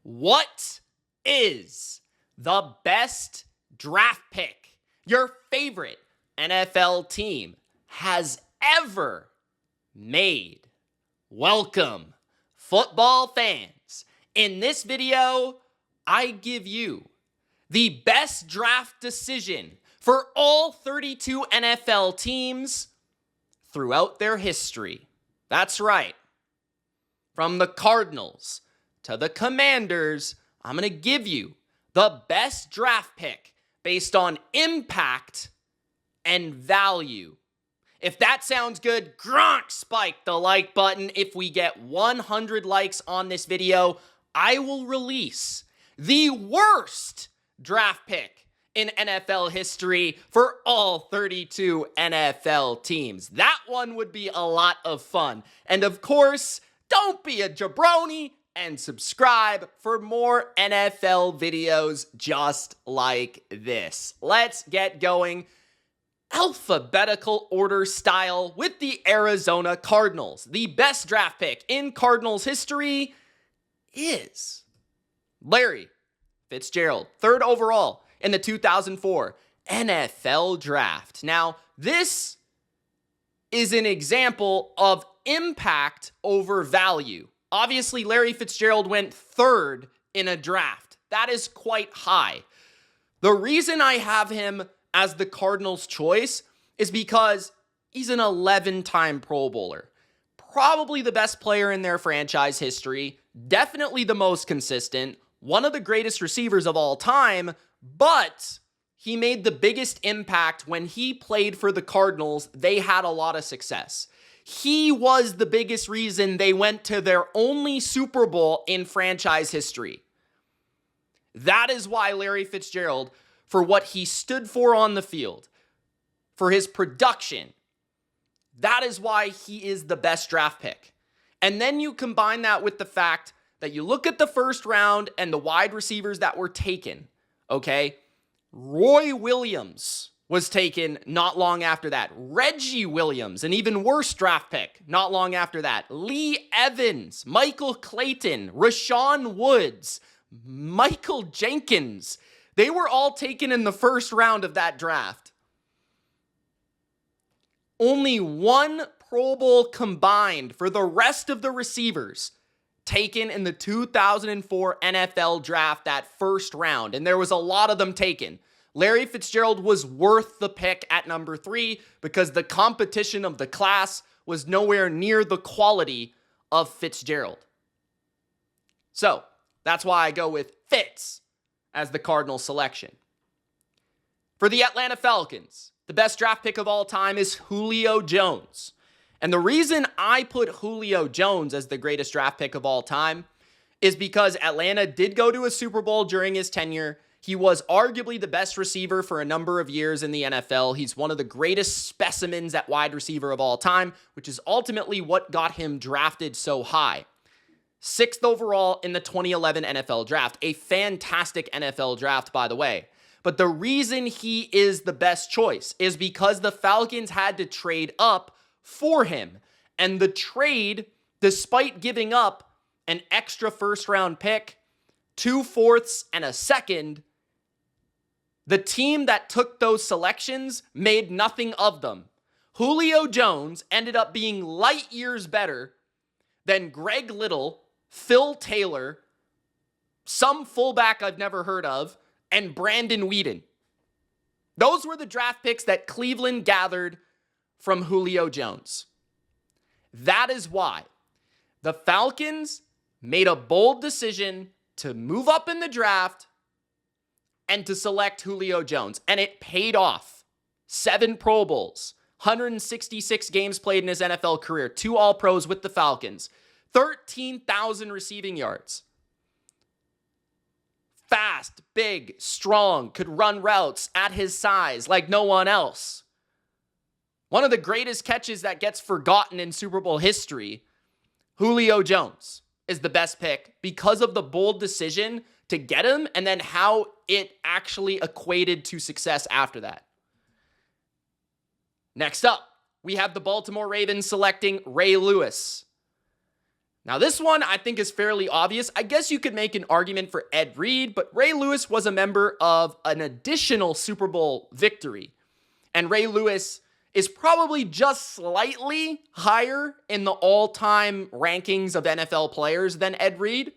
What is the best draft pick your favorite NFL team has ever made? Welcome, football fans. In this video, I give you the best draft decision for all 32 NFL teams throughout their history. That's right. From the Cardinals to the Commanders, I'm going to give you the best draft pick based on impact and value. If that sounds good, Gronk, spike the like button. If we get 100 likes on this video, I will release the worst draft pick in NFL history for all 32 NFL teams. That one would be a lot of fun. And of course, don't be a jabroni and subscribe for more NFL videos just like this. Let's get going. Alphabetical order style with the Arizona Cardinals. The best draft pick in Cardinals history is Larry Fitzgerald, third overall in the 2004 NFL Draft. Now, this is an example of impact over value. Obviously, Larry Fitzgerald went third in a draft. That is quite high. The reason I have him as the Cardinals' choice is because he's an 11-time Pro Bowler. Probably the best player in their franchise history. Definitely the most consistent. One of the greatest receivers of all time. But he made the biggest impact when he played for the Cardinals. They had a lot of success. He was the biggest reason they went to their only Super Bowl in franchise history. That is why Larry Fitzgerald, for what he stood for on the field, for his production, that is why he is the best draft pick. And then you combine that with the fact that you look at the first round and the wide receivers that were taken, okay? Roy Williams was taken not long after that. Reggie Williams, an even worse draft pick, not long after that. Lee Evans, Michael Clayton, Rashawn Woods, Michael Jenkins. They were all taken in the first round of that draft. Only one Pro Bowl combined for the rest of the receivers taken in the 2004 NFL Draft, that first round. And there was a lot of them taken. Larry Fitzgerald was worth the pick at number 3 because the competition of the class was nowhere near the quality of Fitzgerald. So, that's why I go with Fitz as the Cardinals selection. For the Atlanta Falcons, the best draft pick of all time is Julio Jones. And the reason I put Julio Jones as the greatest draft pick of all time is because Atlanta did go to a Super Bowl during his tenure. He was arguably the best receiver for a number of years in the NFL. He's one of the greatest specimens at wide receiver of all time, which is ultimately what got him drafted so high. 6th overall in the 2011 NFL Draft. A fantastic NFL draft, by the way. But the reason he is the best choice is because the Falcons had to trade up for him. And the trade, despite giving up an extra first-round pick, 2 fourths, and a second, the team that took those selections made nothing of them. Julio Jones ended up being light years better than Greg Little, Phil Taylor, some fullback I've never heard of, and Brandon Weeden. Those were the draft picks that Cleveland gathered from Julio Jones. That is why the Falcons made a bold decision to move up in the draft and to select Julio Jones. And it paid off. 7 Pro Bowls, 166 games played in his NFL career, 2 All-Pros with the Falcons, 13,000 receiving yards. Fast, big, strong, could run routes at his size like no one else. One of the greatest catches that gets forgotten in Super Bowl history, Julio Jones is the best pick because of the bold decision to get him and then how it actually equated to success after that. Next up, we have the Baltimore Ravens selecting Ray Lewis. Now, this one I think is fairly obvious. I guess you could make an argument for Ed Reed, but Ray Lewis was a member of an additional Super Bowl victory. And Ray Lewis is probably just slightly higher in the all-time rankings of NFL players than Ed Reed,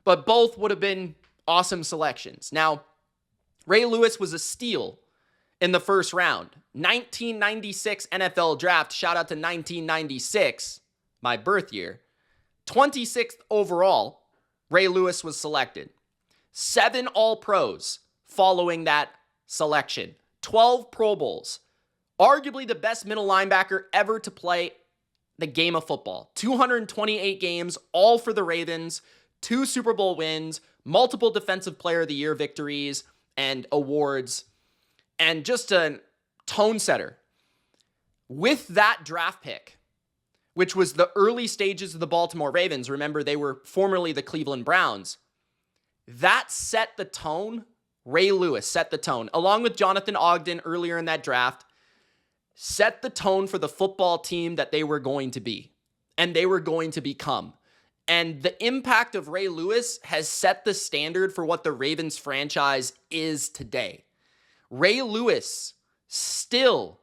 but both would have been awesome selections. Now, Ray Lewis was a steal in the first round. 1996 NFL draft, shout out to 1996, my birth year. 26th overall, Ray Lewis was selected. 7 All-Pros following that selection. 12 Pro Bowls. Arguably the best middle linebacker ever to play the game of football. 228 games, all for the Ravens. 2 Super Bowl wins, multiple Defensive Player of the Year victories and awards, and just a tone setter. With that draft pick, which was the early stages of the Baltimore Ravens. Remember, they were formerly the Cleveland Browns. That set the tone. Ray Lewis set the tone, along with Jonathan Ogden earlier in that draft, set the tone for the football team that they were going to be and they were going to become. And the impact of Ray Lewis has set the standard for what the Ravens franchise is today. Ray Lewis still,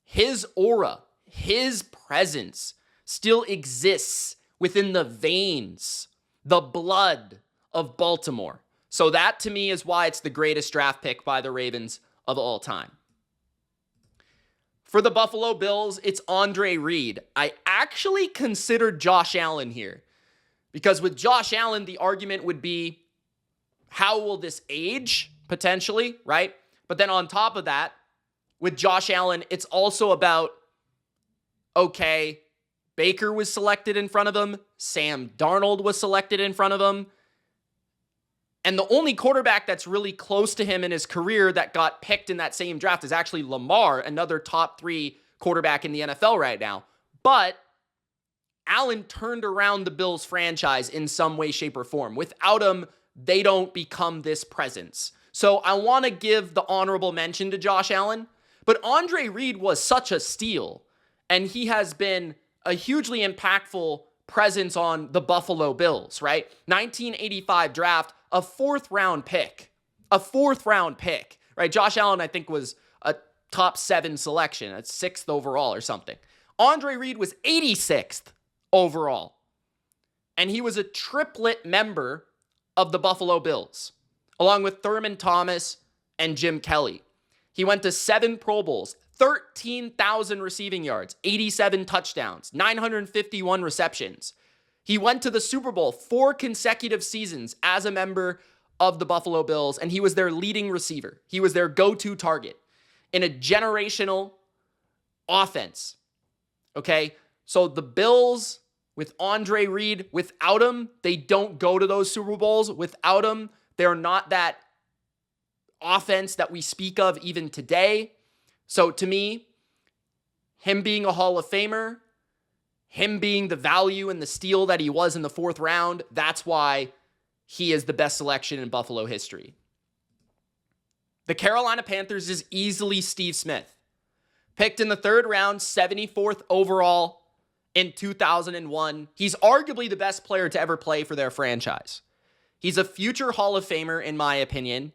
his aura, his presence still exists within the veins, the blood of Baltimore. So that to me is why it's the greatest draft pick by the Ravens of all time. For the Buffalo Bills, it's Andre Reed. I actually considered Josh Allen here because with Josh Allen, the argument would be, how will this age potentially, right? But then on top of that, with Josh Allen, it's also about, okay, Baker was selected in front of him. Sam Darnold was selected in front of him. And the only quarterback that's really close to him in his career that got picked in that same draft is actually Lamar, another top 3 quarterback in the NFL right now. But Allen turned around the Bills franchise in some way, shape, or form. Without him, they don't become this presence. So I want to give the honorable mention to Josh Allen. But Andre Reed was such a steal, and he has been a hugely impactful presence on the Buffalo Bills, right? 1985 draft, a 4th round pick. A 4th round pick, right? Josh Allen, I think, was a top 7 selection, a 6th overall or something. Andre Reed was 86th overall. And he was a triplet member of the Buffalo Bills, along with Thurman Thomas and Jim Kelly. He went to 7 Pro Bowls, 13,000 receiving yards, 87 touchdowns, 951 receptions. He went to the Super Bowl 4 consecutive seasons as a member of the Buffalo Bills, and he was their leading receiver. He was their go-to target in a generational offense. Okay? So the Bills, with Andre Reed, without him, they don't go to those Super Bowls. Without him, they're not that offense that we speak of even today. So to me, him being a Hall of Famer, him being the value and the steal that he was in the 4th round, that's why he is the best selection in Buffalo history. The Carolina Panthers is easily Steve Smith. Picked in the 3rd round, 74th overall in 2001. He's arguably the best player to ever play for their franchise. He's a future Hall of Famer, in my opinion,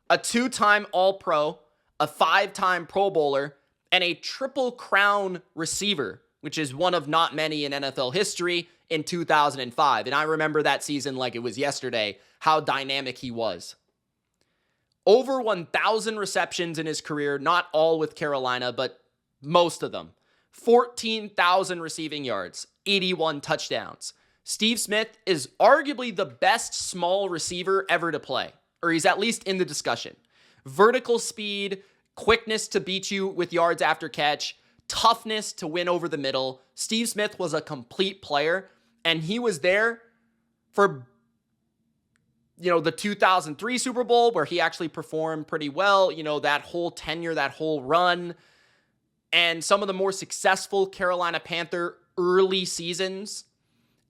a 2-time All-Pro, a 5-time Pro Bowler, and a Triple Crown receiver, which is one of not many in NFL history, in 2005. And I remember that season like it was yesterday, how dynamic he was. Over 1,000 receptions in his career, not all with Carolina, but most of them. 14,000 receiving yards, 81 touchdowns. Steve Smith is arguably the best small receiver ever to play, or he's at least in the discussion. Vertical speed, quickness to beat you with yards after catch, toughness to win over the middle. Steve Smith was a complete player, and he was there for, the 2003 Super Bowl where he actually performed pretty well, that whole tenure, that whole run, and some of the more successful Carolina Panther early seasons.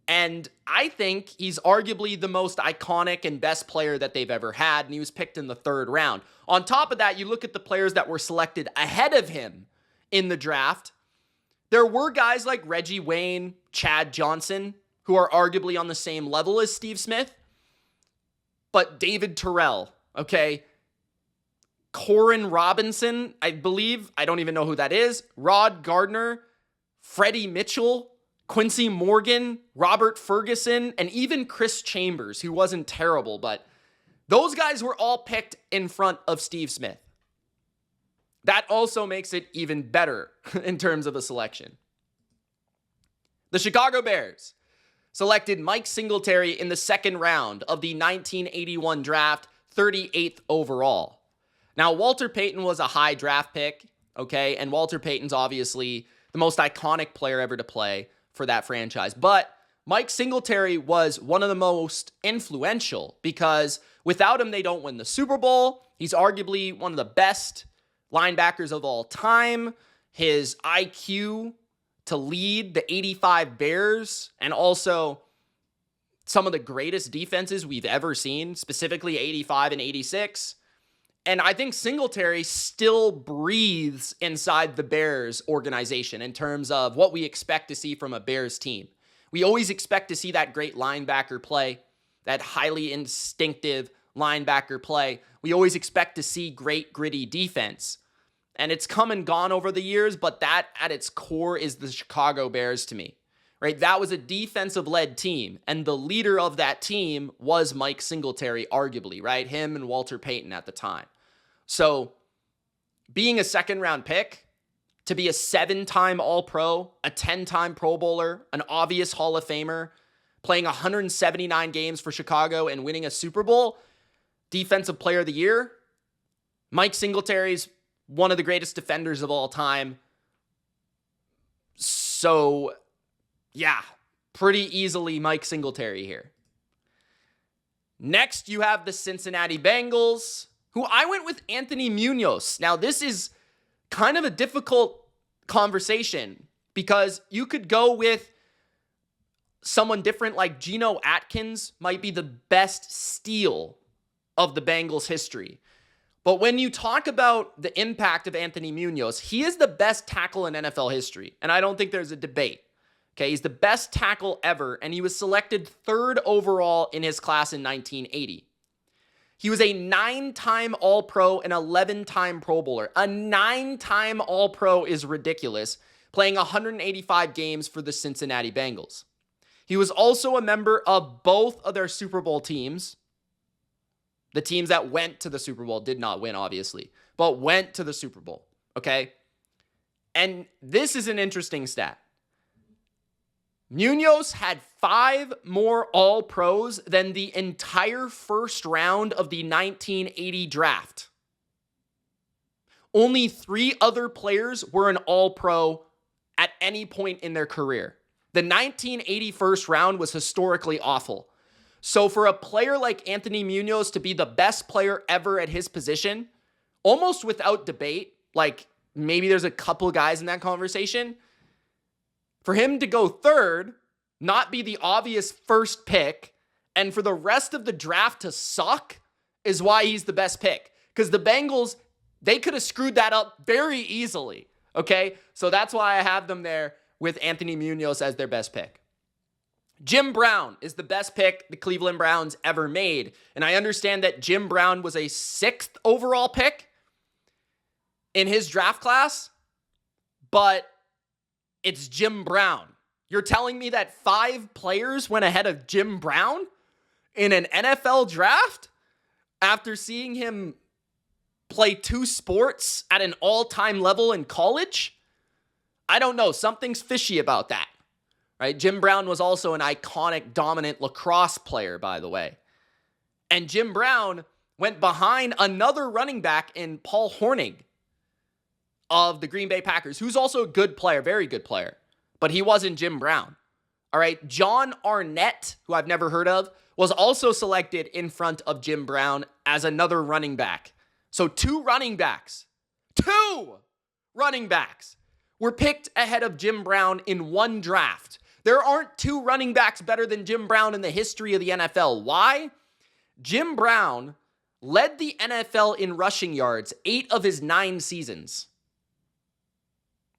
And I think he's arguably the most iconic and best player that they've ever had, and he was picked in the 3rd round. On top of that, you look at the players that were selected ahead of him in the draft. There were guys like Reggie Wayne, Chad Johnson, who are arguably on the same level as Steve Smith, but David Terrell, okay? Corin Robinson, I believe. I don't even know who that is. Rod Gardner, Freddie Mitchell, Quincy Morgan, Robert Ferguson, and even Chris Chambers, who wasn't terrible, but those guys were all picked in front of Steve Smith. That also makes it even better in terms of a selection. The Chicago Bears selected Mike Singletary in the second round of the 1981 draft, 38th overall. Now, Walter Payton was a high draft pick, okay? And Walter Payton's obviously the most iconic player ever to play for that franchise. But Mike Singletary was one of the most influential because without him, they don't win the Super Bowl. He's arguably one of the best linebackers of all time. His IQ to lead the 85 Bears and also some of the greatest defenses we've ever seen, specifically 85 and 86. And I think Singletary still breathes inside the Bears organization in terms of what we expect to see from a Bears team. We always expect to see that great linebacker play, that highly instinctive linebacker play. We always expect to see great gritty defense. And it's come and gone over the years, but that at its core is the Chicago Bears to me, right? That was a defensive-led team, and the leader of that team was Mike Singletary, arguably, right? Him and Walter Payton at the time. So being a second-round pick, to be a 7-time All-Pro, a 10-time Pro Bowler, an obvious Hall of Famer, playing 179 games for Chicago and winning a Super Bowl, Defensive Player of the Year, Mike Singletary's one of the greatest defenders of all time. So, yeah, pretty easily Mike Singletary here. Next, you have the Cincinnati Bengals, who I went with Anthony Munoz. Now, this is kind of a difficult conversation because you could go with someone different like Geno Atkins might be the best steal of the Bengals history. But when you talk about the impact of Anthony Munoz, he is the best tackle in NFL history, and I don't think there's a debate. Okay, he's the best tackle ever, and he was selected 3rd overall in his class in 1980. He was a 9-time All-Pro and 11-time Pro Bowler. A 9-time All-Pro is ridiculous, playing 185 games for the Cincinnati Bengals. He was also a member of both of their Super Bowl teams. The teams that went to the Super Bowl did not win, obviously, but went to the Super Bowl, okay? And this is an interesting stat. Munoz had 5 more All-Pros than the entire first round of the 1980 draft. Only 3 other players were an All-Pro at any point in their career. The 1980 first round was historically awful. So for a player like Anthony Munoz to be the best player ever at his position, almost without debate, like maybe there's a couple guys in that conversation, for him to go 3rd, not be the obvious first pick, and for the rest of the draft to suck is why he's the best pick. Because the Bengals, they could have screwed that up very easily, okay? So that's why I have them there with Anthony Munoz as their best pick. Jim Brown is the best pick the Cleveland Browns ever made. And I understand that Jim Brown was a 6th overall pick in his draft class, but it's Jim Brown. You're telling me that 5 players went ahead of Jim Brown in an NFL draft after seeing him play 2 sports at an all-time level in college? I don't know. Something's fishy about that. Right? Jim Brown was also an iconic, dominant lacrosse player, by the way. And Jim Brown went behind another running back in Paul Hornung of the Green Bay Packers, who's also a good player, very good player. But he wasn't Jim Brown. All right, John Arnett, who I've never heard of, was also selected in front of Jim Brown as another running back. So 2 running backs were picked ahead of Jim Brown in one draft. There aren't 2 running backs better than Jim Brown in the history of the NFL. Why? Jim Brown led the NFL in rushing yards 8 of his 9 seasons.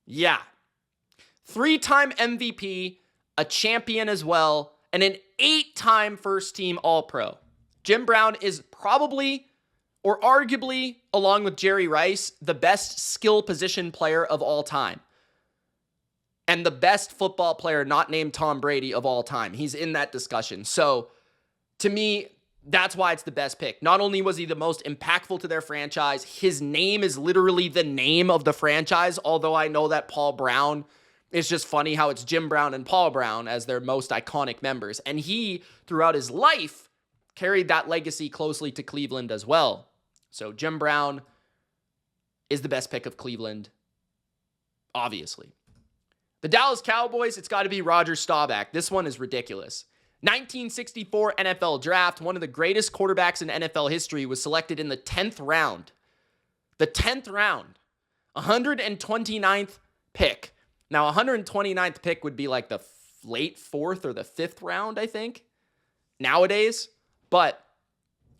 Yeah. 3-time MVP, a champion as well, and an 8-time first-team All-Pro. Jim Brown is probably, or arguably, along with Jerry Rice, the best skill position player of all time. And the best football player not named Tom Brady of all time. He's in that discussion. So, to me, that's why it's the best pick. Not only was he the most impactful to their franchise, his name is literally the name of the franchise, although I know that Paul Brown, it's just funny how it's Jim Brown and Paul Brown as their most iconic members. And he, throughout his life, carried that legacy closely to Cleveland as well. So Jim Brown is the best pick of Cleveland, obviously. The Dallas Cowboys, it's got to be Roger Staubach. This one is ridiculous. 1964 NFL draft, one of the greatest quarterbacks in NFL history, was selected in the 10th round. The 10th round. 129th pick. Now, 129th pick would be like the late 4th or the 5th round, I think, nowadays. But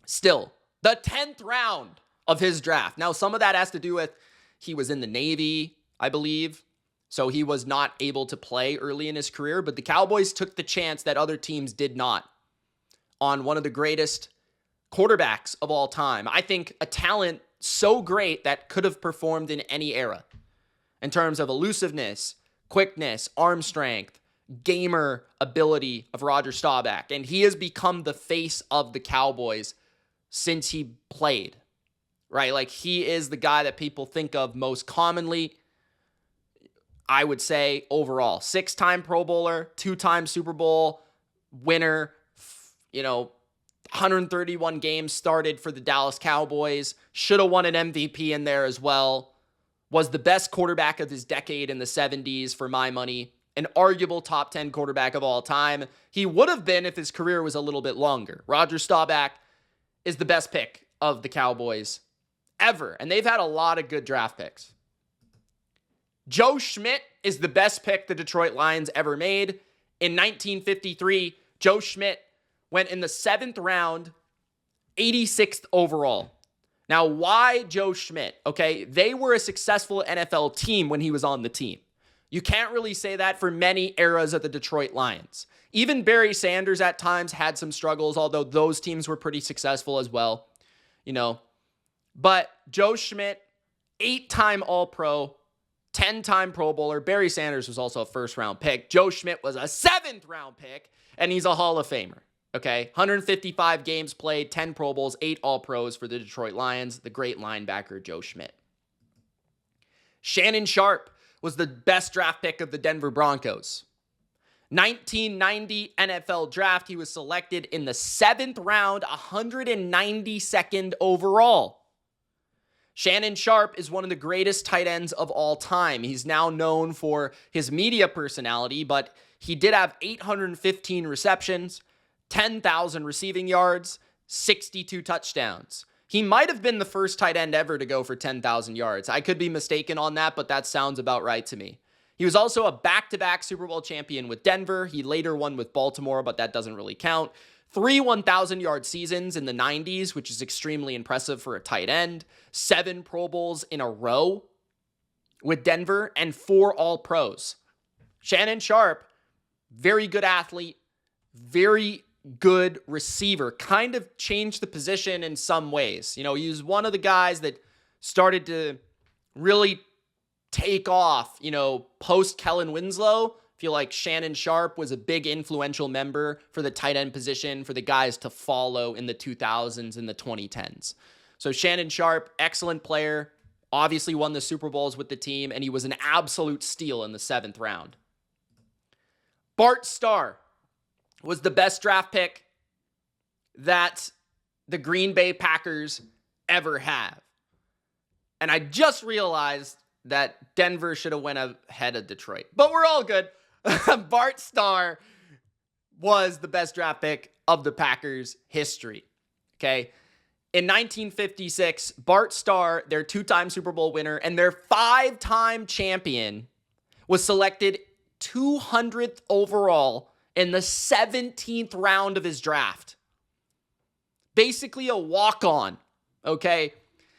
still, the 10th round of his draft. Now, some of that has to do with he was in the Navy, I believe. So he was not able to play early in his career, but the Cowboys took the chance that other teams did not on one of the greatest quarterbacks of all time. I think a talent so great that could have performed in any era in terms of elusiveness, quickness, arm strength, gamer ability of Roger Staubach. And he has become the face of the Cowboys since he played, right? Like, he is the guy that people think of most commonly, I would say, overall. 6-time Pro Bowler, 2-time Super Bowl winner, 131 games started for the Dallas Cowboys, should have won an MVP in there as well, was the best quarterback of his decade in the 70s for my money, an arguable top 10 quarterback of all time. He would have been if his career was a little bit longer. Roger Staubach is the best pick of the Cowboys ever, and they've had a lot of good draft picks. Joe Schmidt is the best pick the Detroit Lions ever made. In 1953, Joe Schmidt went in the 7th round, 86th overall. Now, why Joe Schmidt? Okay, they were a successful NFL team when he was on the team. You can't really say that for many eras of the Detroit Lions. Even Barry Sanders at times had some struggles, although those teams were pretty successful as well. But Joe Schmidt, 8-time All-Pro, 10-time Pro Bowler. Barry Sanders was also a first-round pick. Joe Schmidt was a 7th-round pick, and he's a Hall of Famer. Okay, 155 games played, 10 Pro Bowls, 8 All-Pros for the Detroit Lions, the great linebacker Joe Schmidt. Shannon Sharpe was the best draft pick of the Denver Broncos. 1990 NFL draft, he was selected in the 7th round, 192nd overall. Shannon Sharpe is one of the greatest tight ends of all time. He's now known for his media personality, but he did have 815 receptions, 10,000 receiving yards, 62 touchdowns. He might have been the first tight end ever to go for 10,000 yards. I could be mistaken on that, but that sounds about right to me. He was also a back-to-back Super Bowl champion with Denver. He later won with Baltimore, but that doesn't really count. 3 1,000-yard seasons in the 90s, which is extremely impressive for a tight end. 7 Pro Bowls in a row with Denver, and 4 All-Pros. Shannon Sharpe, very good athlete, very good receiver, kind of changed the position in some ways. He was one of the guys that started to really take off, post Kellen Winslow. I feel like Shannon Sharpe was a big influential member for the tight end position for the guys to follow in the 2000s and the 2010s. So Shannon Sharpe, excellent player, obviously won the Super Bowls with the team, and he was an absolute steal in the 7th round. Bart Starr was the best draft pick that the Green Bay Packers ever have. And I just realized that Denver should have went ahead of Detroit. But we're all good. Bart Starr was the best draft pick of the Packers' history. Okay? In 1956, Bart Starr, their 2-time Super Bowl winner and their 5-time champion, was selected 200th overall in the 17th round of his draft. Basically a walk-on, okay?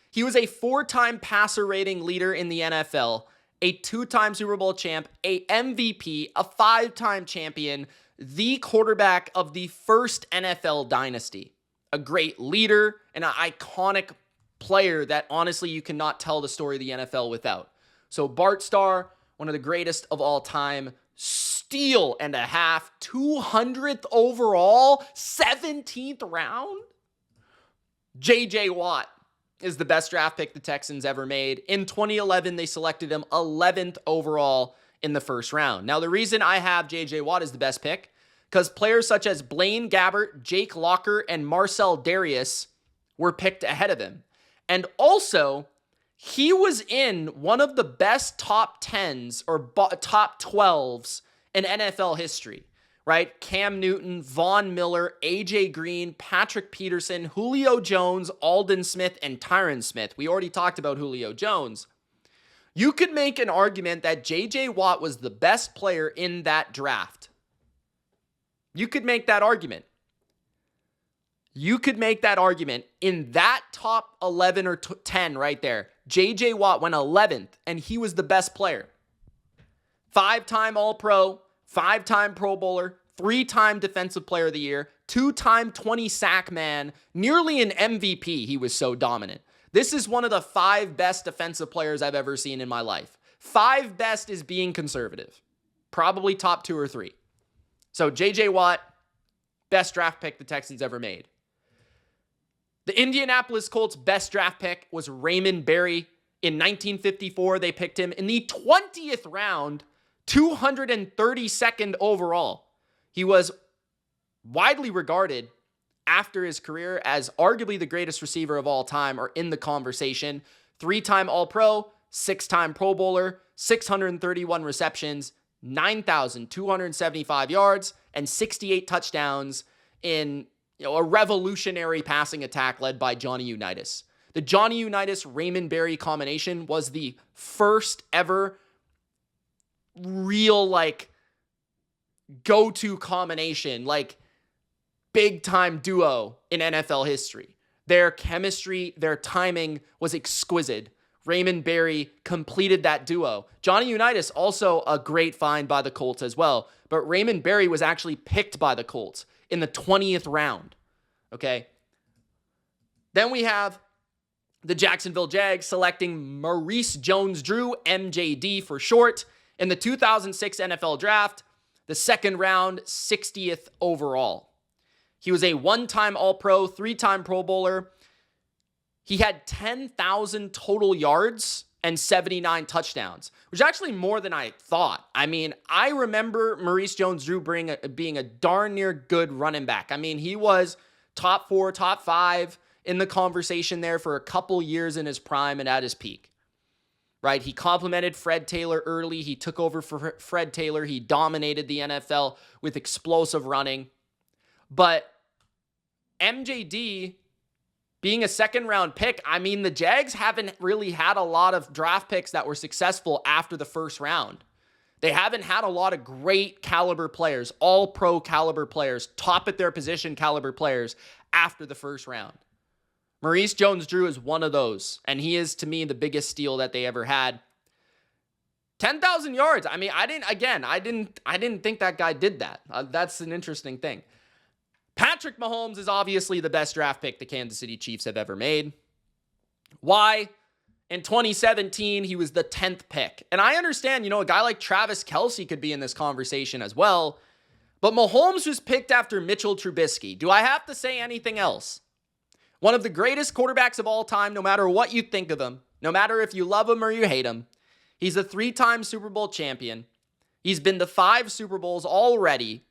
He was a 4-time passer rating leader in the NFL, a 2-time Super Bowl champ, a MVP, a 5-time champion, the quarterback of the first NFL dynasty. A great leader and an iconic player that honestly you cannot tell the story of the NFL without. So Bart Starr, one of the greatest of all time, steal and a half, 200th overall, 17th round. J.J. Watt is the best draft pick the Texans ever made. In 2011, they selected him 11th overall in the first round. Now, the reason I have J.J. Watt as the best pick, because players such as Blaine Gabbert, Jake Locker, and Marcel Darius were picked ahead of him. And also, he was in one of the best top 10s or top 12s in NFL history, right? Cam Newton, Von Miller, A.J. Green, Patrick Peterson, Julio Jones, Aldon Smith, and Tyron Smith. We already talked about Julio Jones. You could make an argument that J.J. Watt was the best player in that draft. You could make that argument. You could make that argument in that top 11 or 10 right there. J.J. Watt went 11th, and he was the best player. 5-time All-Pro, 5-time Pro Bowler, 3-time Defensive Player of the Year, 2-time 20-sack man, nearly an MVP. He was so dominant. This is one of the 5 best defensive players I've ever seen in my life. 5 best is being conservative. Probably top 2 or 3. So J.J. Watt, best draft pick the Texans ever made. The Indianapolis Colts' best draft pick was Raymond Berry. In 1954, they picked him in the 20th round, 232nd overall. He was widely regarded after his career as arguably the greatest receiver of all time, or in the conversation. 3-time All-Pro, 6-time Pro Bowler, 631 receptions, 9,275 yards, and 68 touchdowns in a revolutionary passing attack led by Johnny Unitas. The Johnny Unitas-Raymond Berry combination was the first ever real, go-to combination, big-time duo in NFL history. Their chemistry, their timing was exquisite. Raymond Berry completed that duo. Johnny Unitas, also a great find by the Colts as well, but Raymond Berry was actually picked by the Colts in the 20th round, okay? Then we have the Jacksonville Jags selecting Maurice Jones-Drew, MJD for short, in the 2006 NFL Draft, the second round, 60th overall. He was a 1-time All-Pro, 3-time Pro Bowler. He had 10,000 total yards and 79 touchdowns, which is actually more than I thought. I mean, I remember Maurice Jones-Drew being a darn near good running back. I mean, he was top 4, top 5 in the conversation there for a couple years in his prime and at his peak, right? He complimented Fred Taylor early. He took over for Fred Taylor. He dominated the NFL with explosive running. But MJD being a second-round pick, I mean, the Jags haven't really had a lot of draft picks that were successful after the first round. They haven't had a lot of great caliber players, all-pro caliber players, top at their position caliber players after the first round. Maurice Jones-Drew is one of those, and he is, to me, the biggest steal that they ever had. 10,000 yards. I mean, I didn't think that guy did that. That's an interesting thing. Patrick Mahomes is obviously the best draft pick the Kansas City Chiefs have ever made. Why? In 2017, he was the 10th pick. And I understand, a guy like Travis Kelce could be in this conversation as well. But Mahomes was picked after Mitchell Trubisky. Do I have to say anything else? One of the greatest quarterbacks of all time, no matter what you think of him, no matter if you love him or you hate him. He's a 3-time Super Bowl champion. He's been to 5 Super Bowls already,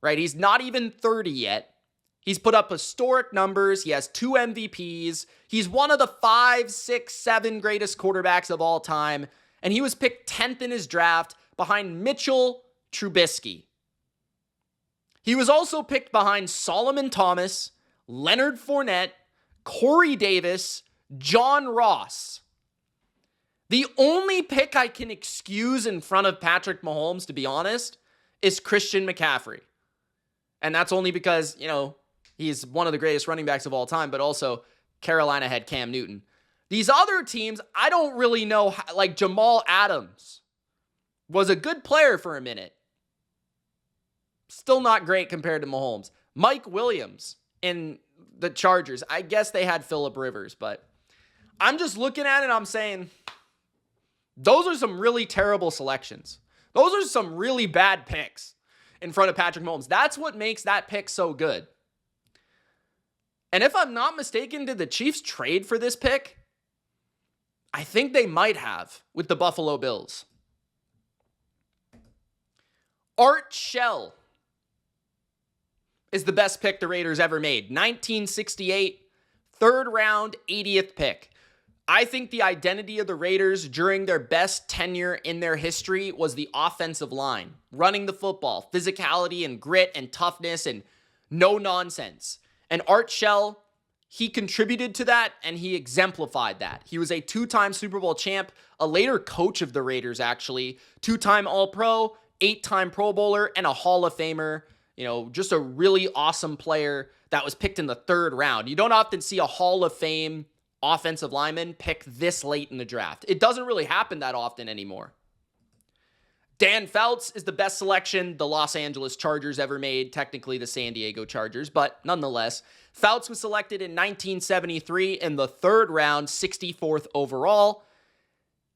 right? He's not even 30 yet. He's put up historic numbers. He has 2 MVPs. He's one of the 5, 6, 7 greatest quarterbacks of all time. And he was picked 10th in his draft behind Mitchell Trubisky. He was also picked behind Solomon Thomas, Leonard Fournette, Corey Davis, John Ross. The only pick I can excuse in front of Patrick Mahomes, to be honest, is Christian McCaffrey. And that's only because, he's one of the greatest running backs of all time, but also Carolina had Cam Newton. These other teams, I don't really know, like Jamal Adams was a good player for a minute. Still not great compared to Mahomes. Mike Williams in the Chargers. I guess they had Phillip Rivers, but I'm just looking at it and I'm saying, those are some really terrible selections. Those are some really bad picks in front of Patrick Mahomes. That's what makes that pick so good. And if I'm not mistaken, did the Chiefs trade for this pick? I think they might have with the Buffalo Bills. Art Shell is the best pick the Raiders ever made. 1968, third round, 80th pick. I think the identity of the Raiders during their best tenure in their history was the offensive line. Running the football, physicality and grit and toughness and no nonsense. And Art Shell, he contributed to that and he exemplified that. He was a two-time Super Bowl champ, a later coach of the Raiders actually, two-time All-Pro, 8-time Pro Bowler, and a Hall of Famer. You know, just a really awesome player that was picked in the third round. You don't often see a Hall of Fame offensive lineman pick this late in the draft. It doesn't really happen that often anymore. Dan Fouts is the best selection the Los Angeles Chargers ever made, technically the San Diego Chargers, but nonetheless, Fouts was selected in 1973 in the third round, 64th overall.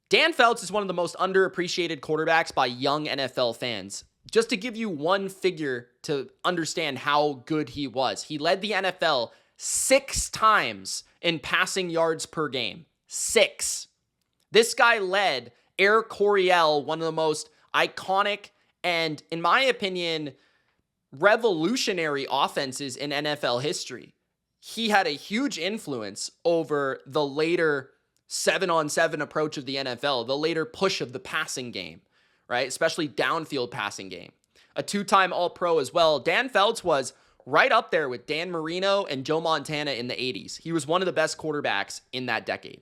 Dan Fouts is one of the most underappreciated quarterbacks by young NFL fans. Just to give you one figure to understand how good he was, he led the NFL 6 times in passing yards per game. 6. This guy led Air Coryell, one of the most iconic and, in my opinion, revolutionary offenses in NFL history. He had a huge influence over the later 7-on-7 approach of the NFL, the later push of the passing game, right? Especially downfield passing game. A 2-time All-Pro as well. Dan Fouts was right up there with Dan Marino and Joe Montana in the 80s. He was one of the best quarterbacks in that decade.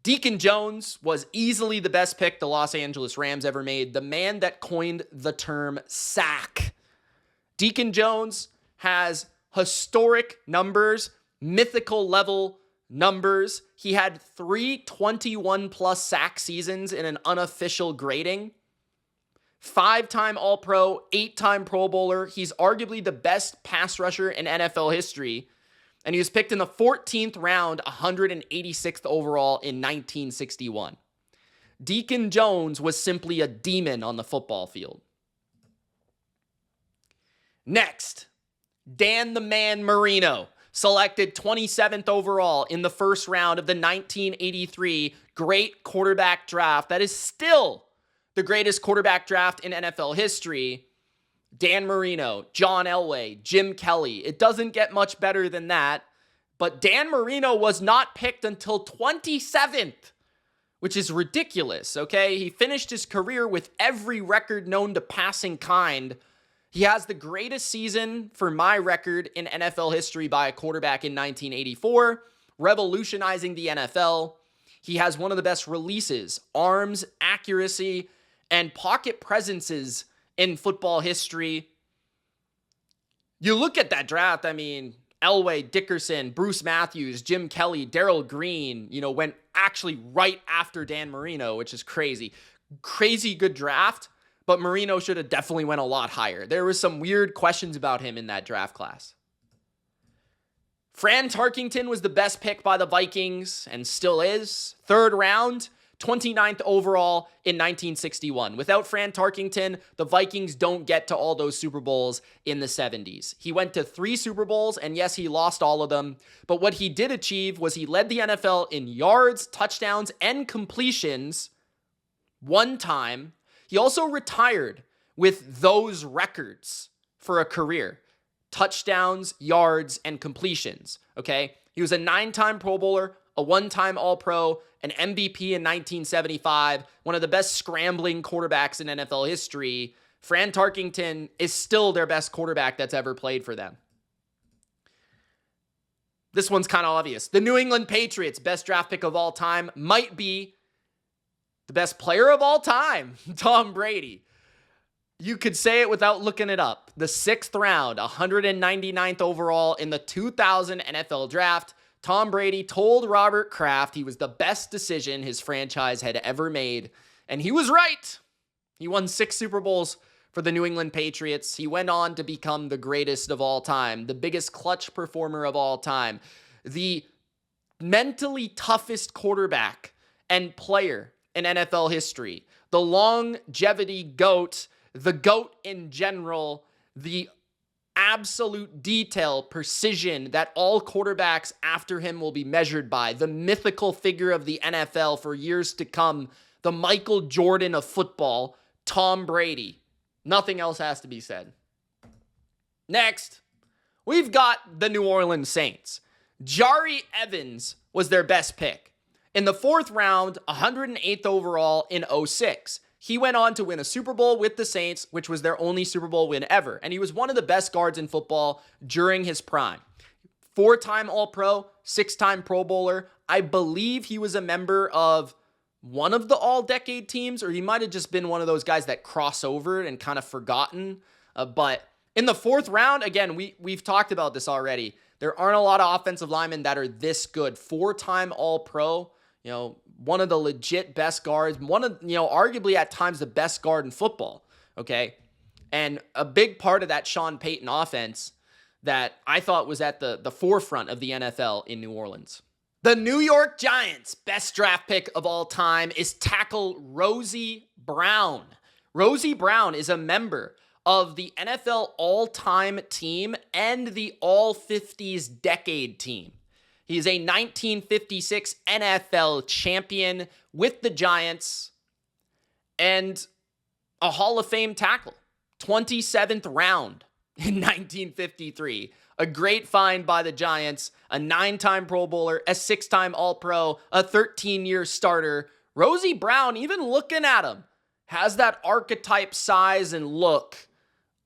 Deacon Jones was easily the best pick the Los Angeles Rams ever made, the man that coined the term sack. Deacon Jones has historic numbers, mythical level numbers. He had 3 21-plus sack seasons in an unofficial grading. 5-time All-Pro, 8-time Pro Bowler. He's arguably the best pass rusher in NFL history. And he was picked in the 14th round, 186th overall in 1961. Deacon Jones was simply a demon on the football field. Next, Dan the Man Marino, selected 27th overall in the first round of the 1983 great quarterback draft. That is still the greatest quarterback draft in NFL history. Dan Marino, John Elway, Jim Kelly. It doesn't get much better than that. But Dan Marino was not picked until 27th, which is ridiculous, okay? He finished his career with every record known to passing kind. He has the greatest season, for my record, in NFL history by a quarterback in 1984, revolutionizing the NFL. He has one of the best releases, arms, accuracy, and pocket presences in football history. You look at that draft, I mean, Elway, Dickerson, Bruce Matthews, Jim Kelly, Darrell Green, went actually right after Dan Marino, which is crazy. Crazy good draft, but Marino should have definitely went a lot higher. There was some weird questions about him in that draft class. Fran Tarkington was the best pick by the Vikings and still is. Third round, 29th overall in 1961. Without Fran Tarkington, the Vikings don't get to all those Super Bowls in the 70s. He went to 3 Super Bowls, and yes, he lost all of them. But what he did achieve was he led the NFL in yards, touchdowns, and completions 1 time. He also retired with those records for a career. Touchdowns, yards, and completions, okay? He was a 9-time Pro Bowler, a 1-time All-Pro, an MVP in 1975, one of the best scrambling quarterbacks in NFL history. Fran Tarkington is still their best quarterback that's ever played for them. This one's kind of obvious. The New England Patriots, best draft pick of all time, might be the best player of all time, Tom Brady. You could say it without looking it up. The 6th round, 199th overall in the 2000 NFL Draft. Tom Brady told Robert Kraft he was the best decision his franchise had ever made. And he was right. He won 6 Super Bowls for the New England Patriots. He went on to become the greatest of all time, the biggest clutch performer of all time, the mentally toughest quarterback and player in NFL history, the longevity GOAT, the GOAT in general, the absolute detail, precision that all quarterbacks after him will be measured by, the mythical figure of the NFL for years to come, the Michael Jordan of football, Tom Brady. Nothing else has to be said. Next, we've got the New Orleans Saints. Jari Evans was their best pick. In the 4th round, 108th overall in 2006. He went on to win a Super Bowl with the Saints, which was their only Super Bowl win ever. And he was one of the best guards in football during his prime. 4-time All-Pro, 6-time Pro Bowler. I believe he was a member of one of the all-decade teams, or he might have just been one of those guys that cross over and kind of forgotten. But in the 4th round, again, we've talked about this already. There aren't a lot of offensive linemen that are this good. 4-time All-Pro, one of the legit best guards, arguably at times the best guard in football, okay? And a big part of that Sean Payton offense that I thought was at the forefront of the NFL in New Orleans. The New York Giants' best draft pick of all time is tackle Rosie Brown. Rosie Brown is a member of the NFL all-time team and the all-50s decade team. He is a 1956 NFL champion with the Giants and a Hall of Fame tackle. 27th round in 1953. A great find by the Giants. A 9-time Pro Bowler, a 6-time All-Pro, a 13-year starter. Rosie Brown, even looking at him, has that archetype size and look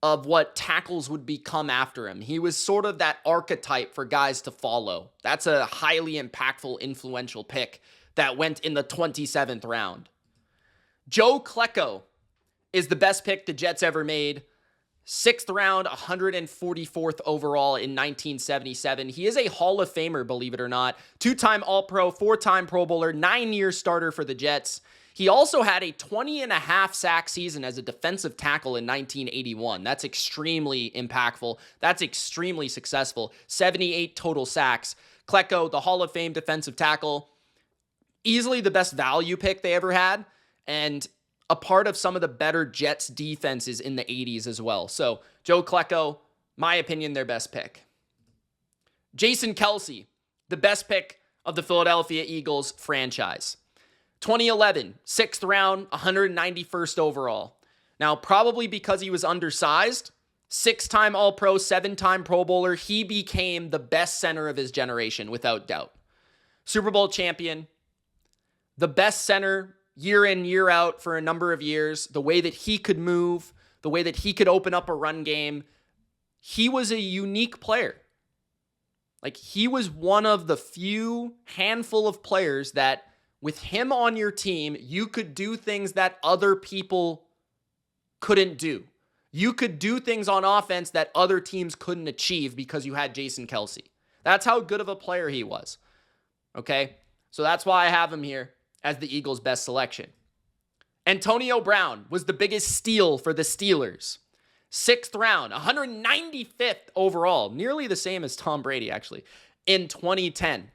of what tackles would become after him. He was sort of that archetype for guys to follow. That's a highly impactful, influential pick that went in the 27th round. Joe Klecko is the best pick the Jets ever made. 6th round, 144th overall in 1977. He is a Hall of Famer, believe it or not. 2-time All-Pro, 4-time Pro Bowler, 9-year starter for the Jets. He also had a 20.5 sack season as a defensive tackle in 1981. That's extremely impactful. That's extremely successful. 78 total sacks. Klecko, the Hall of Fame defensive tackle, easily the best value pick they ever had, and a part of some of the better Jets defenses in the 80s as well. So Joe Klecko, my opinion, their best pick. Jason Kelce, the best pick of the Philadelphia Eagles franchise. 2011, 6th round, 191st overall. Now, probably because he was undersized, 6-time All-Pro, 7-time Pro Bowler, he became the best center of his generation, without doubt. Super Bowl champion, the best center year in, year out for a number of years, the way that he could move, the way that he could open up a run game. He was a unique player. He was one of the few handful of players that with him on your team, you could do things that other people couldn't do. You could do things on offense that other teams couldn't achieve because you had Jason Kelce. That's how good of a player he was. Okay? So that's why I have him here as the Eagles' best selection. Antonio Brown was the biggest steal for the Steelers. 6th round, 195th overall, nearly the same as Tom Brady, actually, in 2010.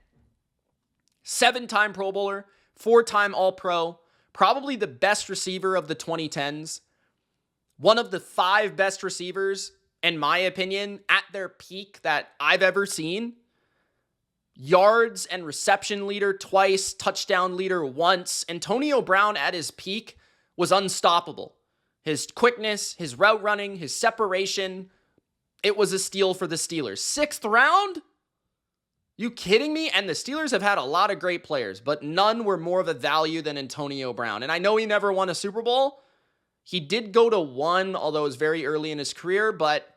7-time Pro Bowler, 4-time All-Pro, probably the best receiver of the 2010s. One of the 5 best receivers, in my opinion, at their peak that I've ever seen. Yards and reception leader twice, touchdown leader once. Antonio Brown at his peak was unstoppable. His quickness, his route running, his separation, it was a steal for the Steelers. 6th round? You kidding me? And the Steelers have had a lot of great players, but none were more of a value than Antonio Brown. And I know he never won a Super Bowl. He did go to one, although it was very early in his career, but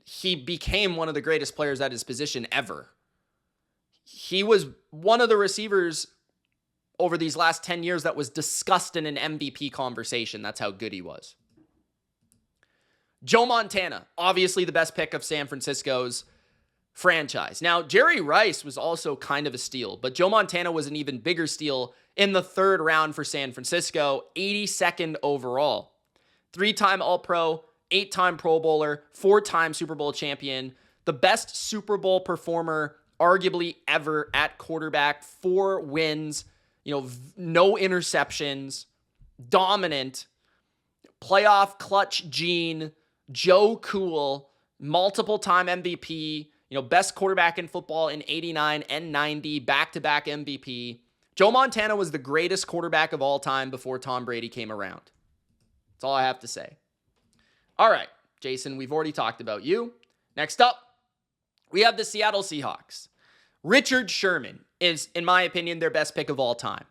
he became one of the greatest players at his position ever. He was one of the receivers over these last 10 years that was discussed in an MVP conversation. That's how good he was. Joe Montana, obviously the best pick of San Francisco's. franchise. Now, Jerry Rice was also kind of a steal, but Joe Montana was an even bigger steal in the third round for San Francisco, 82nd overall. 3-time All-Pro, 8-time Pro Bowler, 4-time Super Bowl champion, the best Super Bowl performer arguably ever at quarterback, 4 wins, no interceptions, dominant, playoff clutch gene, Joe Cool, multiple-time MVP, best quarterback in football in 89 and 90, back-to-back MVP. Joe Montana was the greatest quarterback of all time before Tom Brady came around. That's all I have to say. All right, Jason, we've already talked about you. Next up, we have the Seattle Seahawks. Richard Sherman is, in my opinion, their best pick of all time.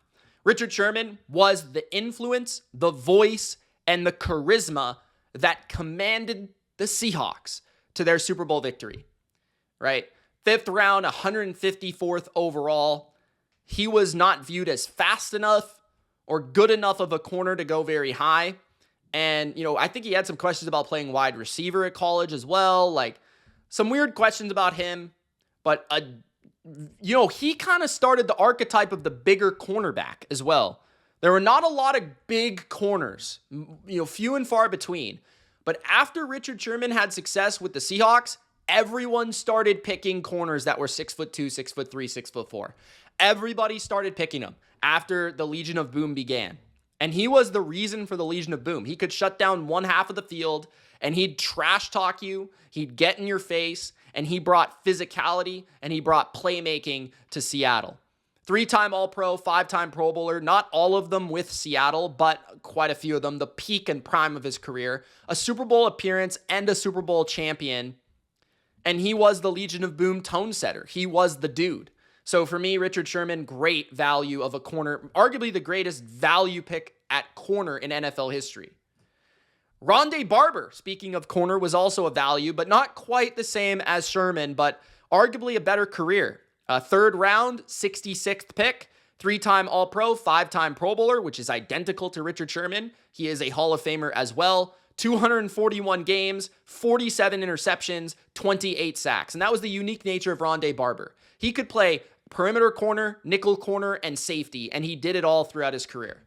Richard Sherman was the influence, the voice, and the charisma that commanded the Seahawks to their Super Bowl victory, right? 5th round, 154th overall. He was not viewed as fast enough or good enough of a corner to go very high. And, I think he had some questions about playing wide receiver at college as well. Like, some weird questions about him. But, he kind of started the archetype of the bigger cornerback as well. There were not a lot of big corners, few and far between. But after Richard Sherman had success with the Seahawks, everyone started picking corners that were 6'2", 6'3", 6'4". Everybody started picking them after the Legion of Boom began. And he was the reason for the Legion of Boom. He could shut down one half of the field, and he'd trash talk you, he'd get in your face, and he brought physicality, and he brought playmaking to Seattle. 3-time All-Pro, 5-time Pro Bowler, not all of them with Seattle, but quite a few of them, the peak and prime of his career. A Super Bowl appearance and a Super Bowl champion. And he was the Legion of Boom tone setter. He was the dude. So for me, Richard Sherman, great value of a corner, arguably the greatest value pick at corner in NFL history. Rondé Barber, speaking of corner, was also a value, but not quite the same as Sherman, but arguably a better career. 3rd round, 66th pick, 3-time All-Pro, 5-time Pro Bowler, which is identical to Richard Sherman. He is a Hall of Famer as well. 241 games, 47 interceptions, 28 sacks. And that was the unique nature of Rondé Barber. He could play perimeter corner, nickel corner, and safety, and he did it all throughout his career.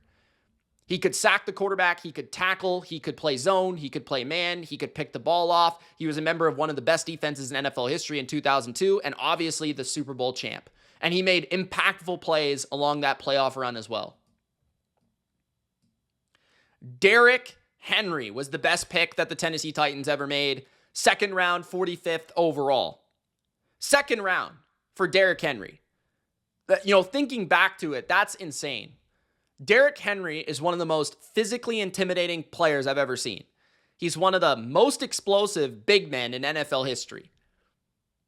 He could sack the quarterback, he could tackle, he could play zone, he could play man, he could pick the ball off. He was a member of one of the best defenses in NFL history in 2002, and obviously the Super Bowl champ. And he made impactful plays along that playoff run as well. Derrick Henry was the best pick that the Tennessee Titans ever made. 2nd round, 45th overall. 2nd round for Derrick Henry. Thinking back to it, that's insane. Derrick Henry is one of the most physically intimidating players I've ever seen. He's one of the most explosive big men in NFL history.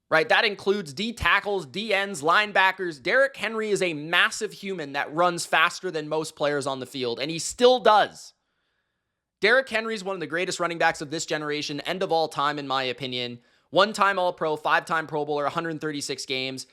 Right? That includes D tackles, D ends, linebackers. Derrick Henry is a massive human that runs faster than most players on the field, and he still does. Derrick Henry is one of the greatest running backs of this generation and of all time, in my opinion. 1-time All-Pro, 5-time Pro Bowler, 136 games,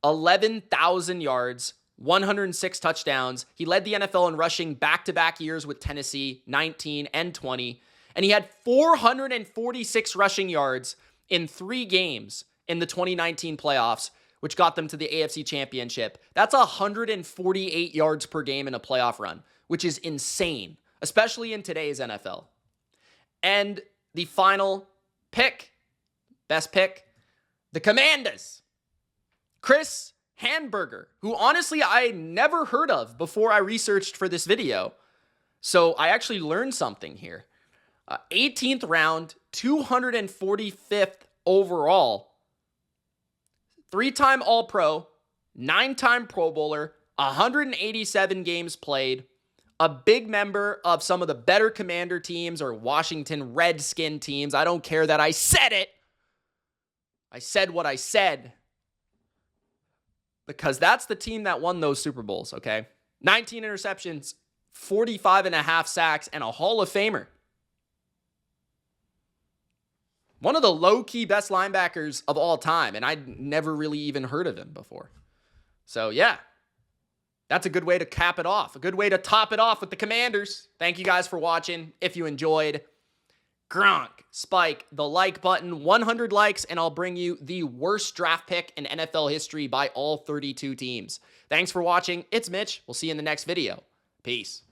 11,000 yards, 106 touchdowns. He led the NFL in rushing back-to-back years with Tennessee, 19 and 20. And he had 446 rushing yards in 3 games in the 2019 playoffs, which got them to the AFC Championship. That's 148 yards per game in a playoff run, which is insane, especially in today's NFL. And the final pick, best pick, the Commanders. Chris Hamburger, who honestly I never heard of before I researched for this video. So I actually learned something here. 18th round, 245th overall, 3-time All-Pro, 9-time Pro Bowler, 187 games played, a big member of some of the better Commander teams or Washington Redskin teams. I don't care that I said it. I said what I said. Because that's the team that won those Super Bowls, okay? 19 interceptions, 45 and a half sacks, and a Hall of Famer. One of the low-key best linebackers of all time, and I'd never really even heard of him before. So, yeah, that's a good way to cap it off. A good way to top it off with the Commanders. Thank you guys for watching. If you enjoyed, Gronk. Spike the like button, 100 likes, and I'll bring you the worst draft pick in NFL history by all 32 teams. Thanks for watching. It's Mitch. We'll see you in the next video. Peace.